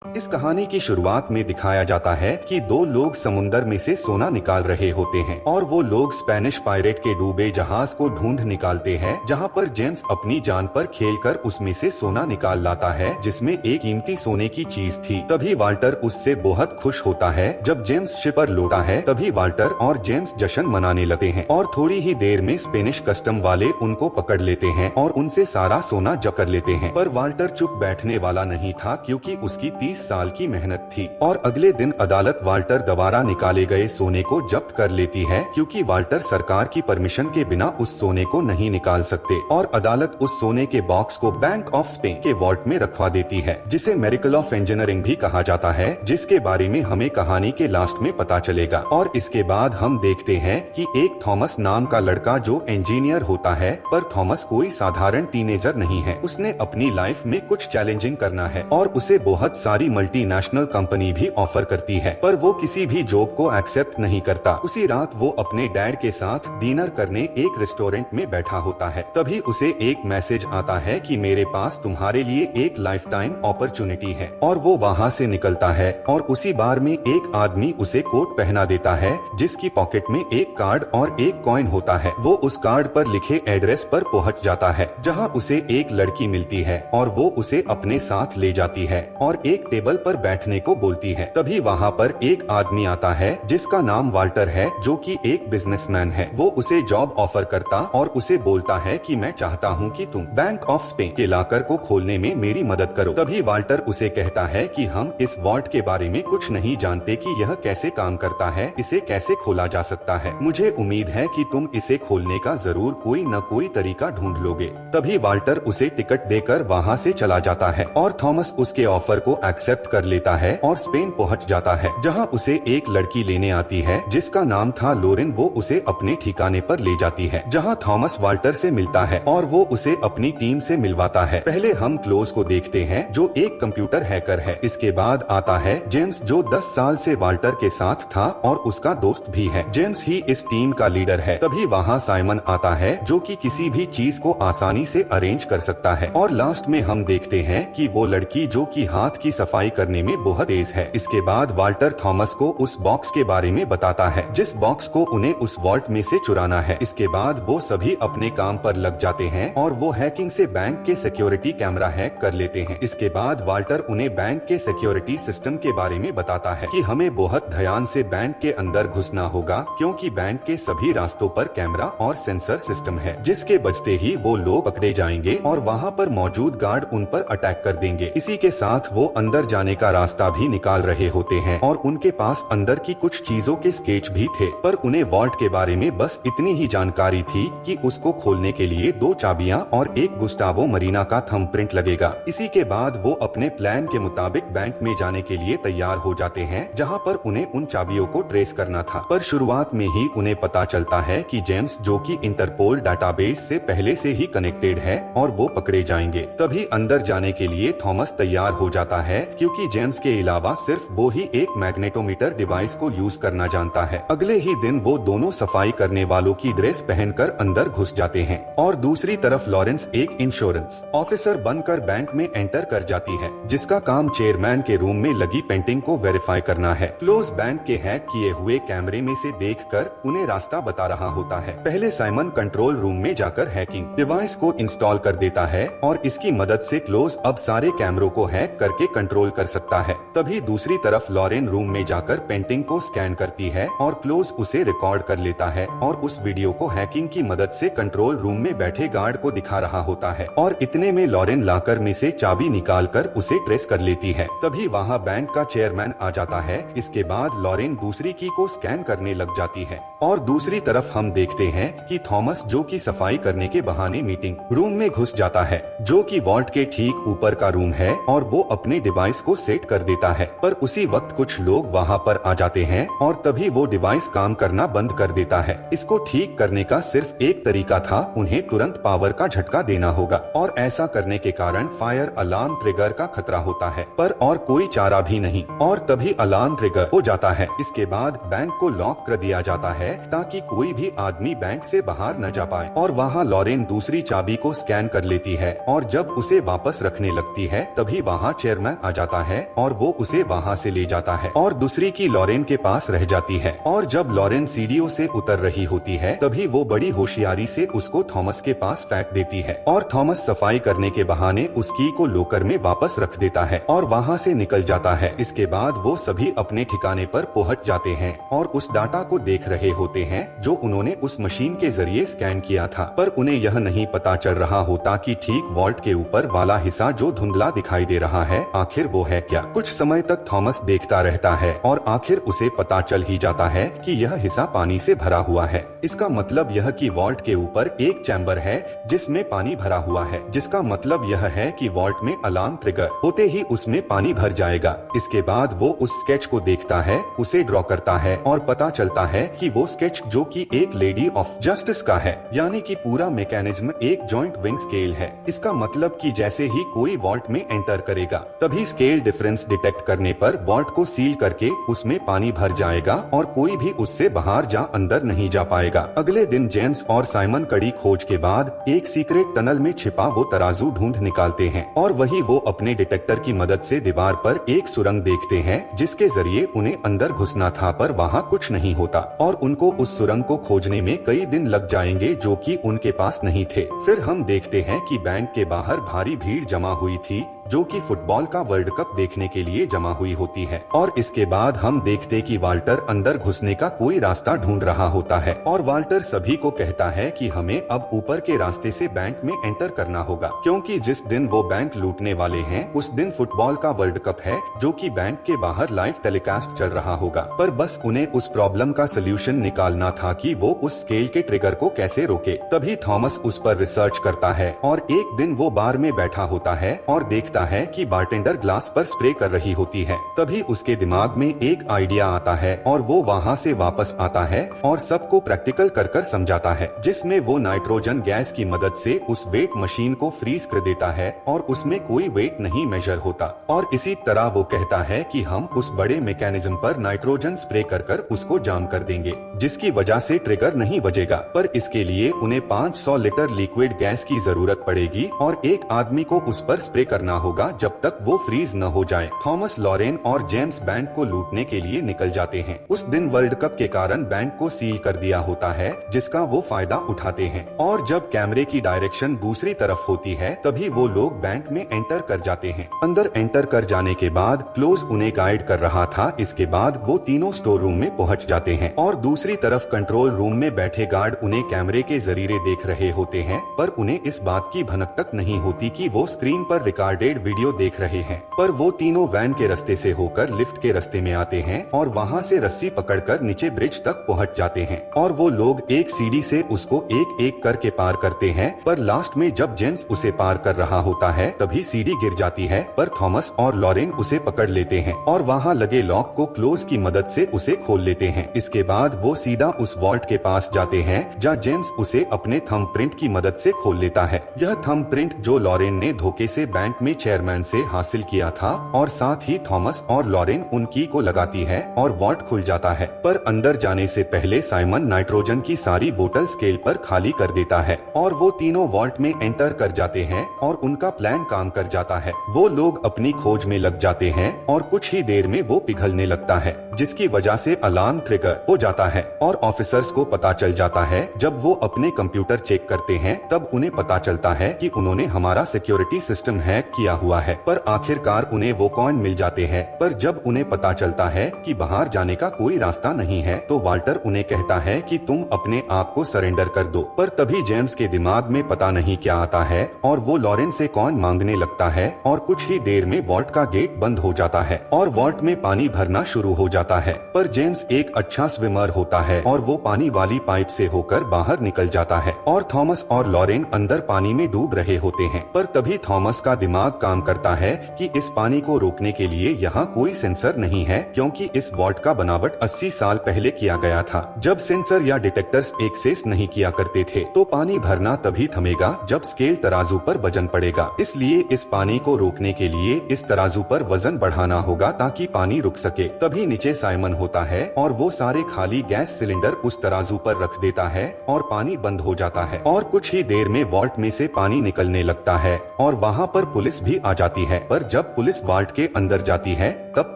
इस कहानी की शुरुआत में दिखाया जाता है कि दो लोग समुंदर में से सोना निकाल रहे होते हैं और वो लोग स्पेनिश पायरेट के डूबे जहाज को ढूंढ निकालते हैं, जहां पर जेम्स अपनी जान पर खेलकर उसमें से सोना निकाल लाता है जिसमें एक कीमती सोने की चीज थी। तभी वाल्टर उससे बहुत खुश होता है। जब जेम्स शिप पर लौटा है तभी वाल्टर और जेम्स जश्न मनाने लगते हैं और थोड़ी ही देर में स्पेनिश कस्टम वाले उनको पकड़ लेते हैं और उनसे सारा सोना जब्त कर लेते हैं। पर वाल्टर चुप बैठने वाला नहीं था क्योंकि उसकी 30 साल की मेहनत थी और अगले दिन अदालत वाल्टर द्वारा निकाले गए सोने को जब्त कर लेती है क्योंकि वाल्टर सरकार की परमिशन के बिना उस सोने को नहीं निकाल सकते और अदालत उस सोने के बॉक्स को बैंक ऑफ स्पेन के वॉल्ट में रखवा देती है, जिसे मेरिकल ऑफ इंजीनियरिंग भी कहा जाता है, जिसके बारे में हमें कहानी के लास्ट में पता चलेगा। और इसके बाद हम देखते हैं कि एक थॉमस नाम का लड़का जो इंजीनियर होता है, पर थॉमस कोई साधारण टीनेजर नहीं है। उसने अपनी लाइफ में कुछ चैलेंजिंग करना है और उसे बहुत सारी मल्टीनेशनल कंपनी भी ऑफर करती है, पर वो किसी भी जॉब को एक्सेप्ट नहीं करता। उसी रात वो अपने डैड के साथ डिनर करने एक रेस्टोरेंट में बैठा होता है। तभी उसे एक मैसेज आता है कि मेरे पास तुम्हारे लिए एक लाइफ टाइम अपॉर्चुनिटी है, और वो वहाँ से निकलता है और उसी बार में एक आदमी उसे कोट पहना देता है जिसकी पॉकेट में एक कार्ड और एक कॉइन होता है। वो उस कार्ड पर लिखे एड्रेस पर पहुँच जाता है जहाँ उसे एक लड़की मिलती है और वो उसे अपने साथ ले जाती है और एक टेबल पर बैठने को बोलती है। तभी वहाँ पर एक आदमी आता है जिसका नाम वाल्टर है, जो कि एक बिजनेसमैन है। वो उसे जॉब ऑफर करता और उसे बोलता है कि मैं चाहता हूँ कि तुम बैंक ऑफ स्पेन के लॉकर को खोलने में मेरी मदद करो। तभी वाल्टर उसे कहता है कि हम इस वॉल्ट के बारे में कुछ नहीं जानते कि यह कैसे काम करता है, इसे कैसे खोला जा सकता है। मुझे उम्मीद है कि तुम इसे खोलने का जरूर कोई न कोई तरीका ढूंढ लोगे। तभी वाल्टर उसे टिकट देकर वहाँ से चला जाता है और थॉमस उसके ऑफर को एक्सेप्ट कर लेता है और स्पेन पहुँच जाता है, जहाँ उसे एक लड़की लेने आती है जिसका नाम था लोरेन। वो उसे अपने ठिकाने पर ले जाती है जहाँ थॉमस वाल्टर से मिलता है और वो उसे अपनी टीम से मिलवाता है। पहले हम क्लोज को देखते हैं जो एक कंप्यूटर हैकर है। इसके बाद आता है जेम्स जो 10 साल से वाल्टर के साथ था और उसका दोस्त भी है। जेम्स ही इस टीम का लीडर है। तभी वहाँ साइमन आता है जो कि किसी भी चीज को आसानी से अरेंज कर सकता है। और लास्ट में हम देखते हैं कि वो लड़की जो कि हाथ की सफाई करने में बहुत तेज है। इसके बाद वाल्टर थॉमस को उस बॉक्स के बारे में बताता है जिस बॉक्स को उन्हें उस वॉल्ट में से चुराना है। इसके बाद वो सभी अपने काम पर लग जाते हैं और वो हैकिंग से बैंक के सिक्योरिटी कैमरा हैक कर लेते हैं। इसके बाद वाल्टर उन्हें बैंक के सिक्योरिटी सिस्टम के बारे में बताता है कि हमें बहुत ध्यान से बैंक के अंदर घुसना होगा क्योंकि बैंक के सभी रास्तों पर कैमरा और सेंसर सिस्टम है, जिसके बजते ही वो लोग पकड़े जाएंगे और वहाँ पर मौजूद गार्ड उन पर अटैक कर देंगे। इसी के साथ वो अंदर जाने का रास्ता भी निकाल रहे होते हैं और उनके पास अंदर की कुछ चीजों के स्केच भी थे, पर उन्हें वॉल्ट के बारे में बस इतनी ही जानकारी थी कि उसको खोलने के लिए 2 चाबियां और एक गुस्टावो मरीना का थंबप्रिंट लगेगा। इसी के बाद वो अपने प्लान के मुताबिक बैंक में जाने के लिए तैयार हो जाते हैं जहां पर उन्हें उन चाबियों को ट्रेस करना था। पर शुरुआत में ही उन्हें पता चलता है कि जेम्स जो कि इंटरपोल डाटाबेस से पहले से ही कनेक्टेड है और वो पकड़े जाएंगे। तभी अंदर जाने के लिए थॉमस तैयार हो जाता है क्योंकि जेम्स के अलावा सिर्फ वो ही एक मैग्नेटोमीटर डिवाइस को यूज करना जानता है। अगले ही दिन वो दोनों सफाई करने वालों की ड्रेस पहनकर अंदर घुस जाते हैं और दूसरी तरफ लॉरेंस एक इंश्योरेंस ऑफिसर बनकर बैंक में एंटर कर जाती है जिसका काम चेयरमैन के रूम में लगी पेंटिंग को वेरीफाई करना है। क्लोज बैंक के हैक किए हुए कैमरे में से देखकर उन्हें रास्ता बता रहा होता है। पहले साइमन कंट्रोल रूम में जाकर हैकिंग डिवाइस को इंस्टॉल कर देता है और इसकी मदद से क्लोज अब सारे कैमरों को हैक करके कंट्रोल कर सकता है। तभी दूसरी तरफ लॉरेन रूम में जाकर पेंटिंग को स्कैन करती है और क्लोज उसे रिकॉर्ड कर लेता है और उस वीडियो को हैकिंग की मदद से कंट्रोल रूम में बैठे गार्ड को दिखा रहा होता है और इतने में लॉरेन लॉकर में से चाबी निकालकर उसे ट्रेस कर लेती है। तभी वहाँ बैंक का चेयरमैन आ जाता है। इसके बाद लॉरेन दूसरी की को स्कैन करने लग जाती है और दूसरी तरफ हम देखते हैं कि थॉमस जो कि सफाई करने के बहाने मीटिंग रूम में घुस जाता है जो कि वॉल्ट के ठीक ऊपर का रूम है और वो अपने डिवाइस को सेट कर देता है। पर उसी वक्त कुछ लोग वहाँ पर आ जाते हैं और तभी वो डिवाइस काम करना बंद कर देता है। इसको ठीक करने का सिर्फ एक तरीका था, उन्हें तुरंत पावर का झटका देना होगा और ऐसा करने के कारण फायर अलार्म ट्रिगर का खतरा होता है, पर और कोई चारा भी नहीं और तभी अलार्म ट्रिगर हो जाता है। इसके बाद बैंक को लॉक कर दिया जाता है ताकि कोई भी आदमी बैंक से बाहर न जा पाए और वहाँ लॉरेन दूसरी चाबी को स्कैन कर लेती है और जब उसे वापस रखने लगती है तभी वहाँ चेयरमैन आ जाता है और वो उसे वहाँ से ले जाता है और दूसरी की लॉरेन के पास रह जाती है। और जब लॉरेन सीढ़ियों से उतर रही होती है तभी वो बड़ी होशियारी से उसको थॉमस के पास फेंक देती है और थॉमस सफाई करने के बहाने उस की को लॉकर में वापस रख देता है और वहाँ से निकल जाता है। इसके बाद वो सभी अपने ठिकाने पर पहुँच जाते हैं और उस डाटा को देख रहे होते हैं जो उन्होंने उस मशीन के जरिए स्कैन किया था, पर उन्हें यह नहीं पता चल रहा होता कि ठीक वॉल्ट के ऊपर वाला हिस्सा जो धुंधला दिखाई दे रहा है आखिर वो है क्या। कुछ समय तक थॉमस देखता रहता है और आखिर उसे पता चल ही जाता है कि यह हिस्सा पानी से भरा हुआ है। इसका मतलब यह कि वॉल्ट के ऊपर एक चैम्बर है जिसमें पानी भरा हुआ है, जिसका मतलब यह है कि वॉल्ट में अलार्म ट्रिगर होते ही उसमें पानी भर जाएगा। इसके बाद वो उस स्केच को देखता है, उसे ड्रॉ करता है और पता चलता है कि वो स्केच जो कि एक लेडी ऑफ जस्टिस का है, यानी कि पूरा मैकेनिज्म एक जॉइंट विंग स्केल है। इसका मतलब कि जैसे ही कोई वॉल्ट में एंटर करेगा तभी स्केल डिफरेंस डिटेक्ट करने पर वॉल्ट को सील करके उसमें पानी भर जाएगा और कोई भी उससे बाहर जा अंदर नहीं जा पाएगा। अगले दिन जेम्स और साइमन कड़ी खोज के बाद एक सीक्रेट टनल में छिपा वो तराजू ढूंढ निकालते हैं और वही वो अपने डिटेक्टर की मदद से दीवार पर एक सुरंग देखते हैं जिसके जरिए उन्हें अंदर घुसना था, पर वहाँ कुछ नहीं होता और उनको उस सुरंग को खोजने में कई दिन लग जाएंगे जो कि उनके पास नहीं थे। फिर हम देखते हैं कि बैंक के बाहर भारी भीड़ जमा हुई थी जो कि फुटबॉल का वर्ल्ड कप देखने के लिए जमा हुई होती है और इसके बाद हम देखते कि वाल्टर अंदर घुसने का कोई रास्ता ढूंढ रहा होता है और वाल्टर सभी को कहता है कि हमें अब ऊपर के रास्ते से बैंक में एंटर करना होगा क्योंकि जिस दिन वो बैंक लूटने वाले हैं उस दिन फुटबॉल का वर्ल्ड कप है जो कि बैंक के बाहर लाइव टेलीकास्ट चल रहा होगा। पर बस उन्हें उस प्रॉब्लम का सोल्यूशन निकालना था कि वो उस स्केल के ट्रिगर को कैसे रोके। तभी थॉमस उस पर रिसर्च करता है और एक दिन वो बार में बैठा होता है और देखता है कि बारटेंडर ग्लास पर स्प्रे कर रही होती है। तभी उसके दिमाग में एक आइडिया आता है और वो वहाँ से वापस आता है और सबको प्रैक्टिकल कर कर समझाता है, जिसमें वो नाइट्रोजन गैस की मदद से उस वेट मशीन को फ्रीज कर देता है और उसमें कोई वेट नहीं मेजर होता और इसी तरह वो कहता है कि हम उस बड़े मैकेनिज्म पर नाइट्रोजन स्प्रे कर कर उसको जाम कर देंगे जिसकी वजह से ट्रिगर नहीं बजेगा। पर इसके लिए उन्हें 500 लीटर लिक्विड गैस की जरूरत पड़ेगी और एक आदमी को उस पर स्प्रे करना होगा जब तक वो फ्रीज न हो जाए। थॉमस, लॉरेन और जेम्स बैंक को लूटने के लिए निकल जाते हैं। उस दिन वर्ल्ड कप के कारण बैंक को सील कर दिया होता है जिसका वो फायदा उठाते हैं और जब कैमरे की डायरेक्शन दूसरी तरफ होती है तभी वो लोग बैंक में एंटर कर जाते हैं। अंदर एंटर कर जाने के बाद क्लोज उन्हें गाइड कर रहा था। इसके बाद वो तीनों स्टोर रूम में पहुंच जाते हैं और दूसरी तरफ कंट्रोल रूम में बैठे गार्ड उन्हें कैमरे के जरिए देख रहे होते हैं, पर उन्हें इस बात की भनक तक नहीं होती कि वो स्क्रीन पर रिकॉर्डेड वीडियो देख रहे हैं। पर वो तीनों वैन के रास्ते से होकर लिफ्ट के रास्ते में आते हैं और वहाँ से रस्सी पकड़कर नीचे ब्रिज तक पहुँच जाते हैं और वो लोग एक सीढ़ी से उसको एक एक करके पार करते हैं। पर लास्ट में जब जेम्स उसे पार कर रहा होता है तभी सीढ़ी गिर जाती है, पर थॉमस और लॉरेन उसे पकड़ लेते हैं और वहाँ लगे लॉक को क्लोज की मदद से उसे खोल लेते हैं। इसके बाद वो सीधा उस वॉल्ट के पास जाते हैं जहाँ जेम्स उसे अपने थंब प्रिंट की मदद से खोल लेता है। यह थंब प्रिंट जो लॉरेन ने धोखे से बैंक में चेयरमैन से हासिल किया था और साथ ही थॉमस और लॉरेन उन की को लगाती है और वॉल्ट खुल जाता है। पर अंदर जाने से पहले साइमन नाइट्रोजन की सारी बोतल स्केल पर खाली कर देता है और वो तीनों वॉल्ट में एंटर कर जाते हैं और उनका प्लान काम कर जाता है। वो लोग अपनी खोज में लग जाते हैं और कुछ ही देर में वो पिघलने लगता है जिसकी वजह से अलार्म ट्रिगर हो जाता है और ऑफिसर्स को पता चल जाता है। जब वो अपने कंप्यूटर चेक करते हैं तब उन्हें पता चलता है कि उन्होंने हमारा सिक्योरिटी सिस्टम हैक किया हुआ है। पर आखिरकार उन्हें वो कॉइन मिल जाते हैं। पर जब उन्हें पता चलता है कि बाहर जाने का कोई रास्ता नहीं है तो वाल्टर उन्हें कहता है कि तुम अपने आप को सरेंडर कर दो। पर तभी जेम्स के दिमाग में पता नहीं क्या आता है और वो लॉरेन से कॉइन मांगने लगता है और कुछ ही देर में वॉल्ट का गेट बंद हो जाता है और वॉल्ट में पानी भरना शुरू हो जाता है। पर जेम्स एक अच्छा स्विमर होता है और वो पानी वाली पाइप से होकर बाहर निकल जाता है और थॉमस और लॉरेन अंदर पानी में डूब रहे होते हैं। पर तभी थॉमस का दिमाग काम करता है कि इस पानी को रोकने के लिए यहाँ कोई सेंसर नहीं है क्योंकि इस वॉल्ट का बनावट 80 साल पहले किया गया था जब सेंसर या डिटेक्टर्स एक्सेस नहीं किया करते थे। तो पानी भरना तभी थमेगा जब स्केल तराजू पर वजन पड़ेगा। इसलिए इस पानी को रोकने के लिए इस तराजू पर वजन बढ़ाना होगा ताकि पानी रुक सके। तभी नीचे साइमन होता है और वो सारे खाली गैस सिलेंडर उस तराजू पर रख देता है और पानी बंद हो जाता है और कुछ ही देर में वॉल्ट में से पानी निकलने लगता है और वहाँ पर पुलिस भी आ जाती है, पर जब पुलिस वाल्ट के अंदर जाती है तब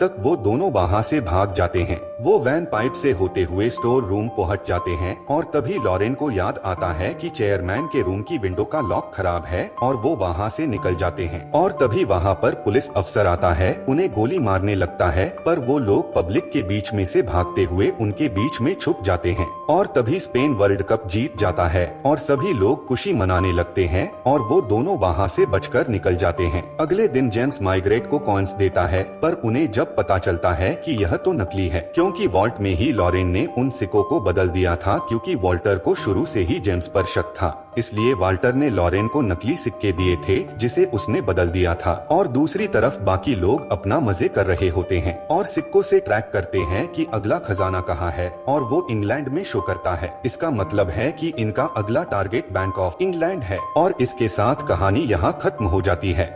तक वो दोनों वहाँ से भाग जाते हैं। वो वैन पाइप से होते हुए स्टोर रूम पहुँच जाते हैं और तभी लॉरेन को याद आता है कि चेयरमैन के रूम की विंडो का लॉक खराब है और वो वहाँ से निकल जाते हैं। और तभी वहाँ पर पुलिस अफसर आता है, उन्हें गोली मारने लगता है, पर वो लोग पब्लिक के बीच में से भागते हुए उनके बीच में छुप जाते हैं। और तभी स्पेन वर्ल्ड कप जीत जाता है और सभी लोग खुशी मनाने लगते हैं और वो दोनों वहाँ से बचकर निकल जाते हैं। अगले दिन जेम्स माइग्रेट को कॉइन्स देता है, पर उन्हें जब पता चलता है कि यह तो नकली है, क्योंकि वॉल्ट में ही लॉरेन ने उन सिक्कों को बदल दिया था, क्योंकि वॉल्टर को शुरू से ही जेम्स पर शक था। इसलिए वाल्टर ने लॉरेन को नकली सिक्के दिए थे जिसे उसने बदल दिया था। और दूसरी तरफ बाकी लोग अपना मजे कर रहे होते हैं और सिक्कों से ट्रैक करते हैं कि अगला खजाना कहाँ है, और वो इंग्लैंड में शो करता है। इसका मतलब है कि इनका अगला टारगेट बैंक ऑफ इंग्लैंड है। और इसके साथ कहानी यहाँ खत्म हो जाती है।